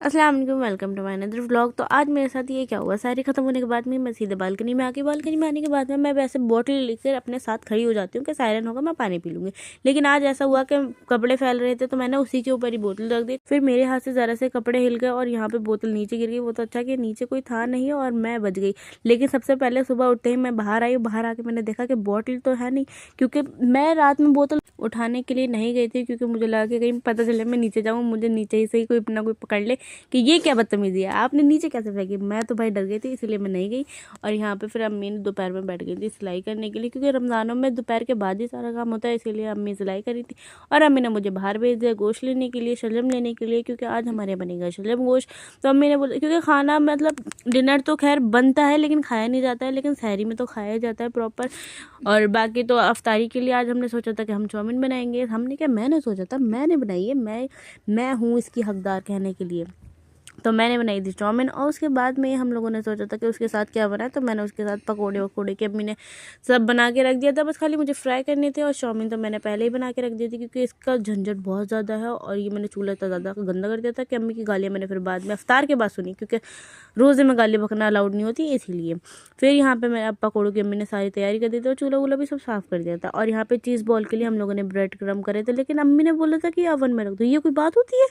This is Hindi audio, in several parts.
अस्सलाम वालेकुम, welcome to my another vlog. तो आज मेरे साथ ये क्या हुआ, सारी ख़त्म होने के बाद में मैं सीधे बालकनी में आके बालकनी में आने के बाद में मैं वैसे बॉटल लेकर अपने साथ खड़ी हो जाती हूँ कि सायरन होगा मैं पानी पी लूँगी। लेकिन आज ऐसा हुआ कि कपड़े फैल रहे थे तो मैंने उसी के ऊपर ही बोतल रख दी। फिर मेरे हाथ से ज़रा से कपड़े हिल गए और यहाँ पे बोतल नीचे गिर गई। वो तो अच्छा कि नीचे कोई था नहीं और मैं बच गई। लेकिन सबसे पहले सुबह उठते ही मैं बाहर आई। बाहर आके मैंने देखा कि बॉटल तो है नहीं, क्योंकि मैं रात में बोतल उठाने के लिए नहीं गई थी, क्योंकि मुझे लगा कि कहीं पता चले मैं नीचे जाऊँ, मुझे नीचे ही से ही कोई अपना कोई पकड़ ले कि ये क्या बदतमीजी है, आपने नीचे कैसे फेंकी। मैं तो भाई डर गई थी, इसलिए मैं नहीं गई। और यहाँ पे फिर अम्मी ने दोपहर में बैठ गई थी सिलाई करने के लिए, क्योंकि रमज़ानों में दोपहर के बाद ही सारा काम होता है, इसीलिए अम्मी सिलाई करी थी। और अम्मी ने मुझे बाहर भेज दिया गोश्त लेने के लिए, शलजम लेने के लिए, क्योंकि आज हमारे यहाँ बनेगा शलजम गोश्त। तो अम्मी ने बोला, क्योंकि खाना मतलब डिनर तो खैर बनता है लेकिन खाया नहीं जाता है, लेकिन सहरी में तो खाया जाता है प्रॉपर। और बाकी तो अफ्तारी के लिए आज हमने सोचा था कि हम चाउमीन बनाएंगे। हमने क्या, मैंने सोचा था, मैंने बनाई है, मैं हूँ इसकी हकदार कहने के लिए। तो मैंने बनाई थी चाउमीन। और उसके बाद में हम लोगों ने सोचा था कि उसके साथ क्या बनाए, तो मैंने उसके साथ पकोड़े वकोड़े की अम्मी ने सब बना के रख दिया था, बस खाली मुझे फ्राई करने थे। और चाउमीन तो मैंने पहले ही बना के रख दी थी, क्योंकि इसका झंझट बहुत ज़्यादा है और ये मैंने चूल्हा इतना ज़्यादा गंदा कर दिया था कि अम्मी की गालियाँ मैंने फिर बाद में अफ्तार के बाद सुनी, क्योंकि रोज़े में गाली बकना अलाउड नहीं होती इसीलिए। फिर यहाँ पे मैं अब पकौड़ों की अम्मी ने सारी तैयारी कर दी थी और चूल्हा वूल्हा भी सब साफ़ कर दिया था। और यहाँ पे चीज़ बॉल के लिए हम लोगों ने ब्रेड क्रम्ब करे थे, लेकिन अम्मी ने बोला था कि ओवन में रख दो, ये कोई बात होती है।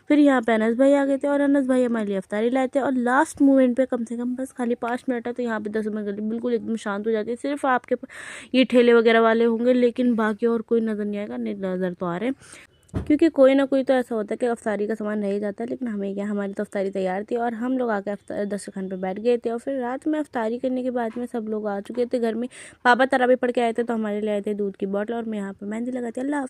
फिर यहाँ पे अनस भाई आ गए थे और अनस भाई हमारे लिए अफ्तारी लाए थे। और लास्ट मोमेंट पे कम से कम बस खाली 5 मिनट है, तो यहाँ पे 10 मिनट गली बिल्कुल एकदम शांत हो जाती है। सिर्फ आपके ये ठेले वगैरह वाले होंगे, लेकिन बाकी और कोई नज़र नहीं आएगा। नहीं, नज़र तो आ रहे हैं, क्योंकि कोई ना कोई तो ऐसा होता है कि अफ्तारी का सामान रह ही जाता है। लेकिन हमें क्या, हमारी तो अफ्तारी तैयार थी और हम लोग आके दस्तरखान पे बैठ गए थे। और फिर रात में अफ्तारी करने के बाद में सब लोग आ चुके थे घर में। पापा तरावी पढ़ के आए थे, तो हमारे लिए आए थे दूध की बोतल। और मैं यहाँ पे मेहंदी लगाती। अल्लाह।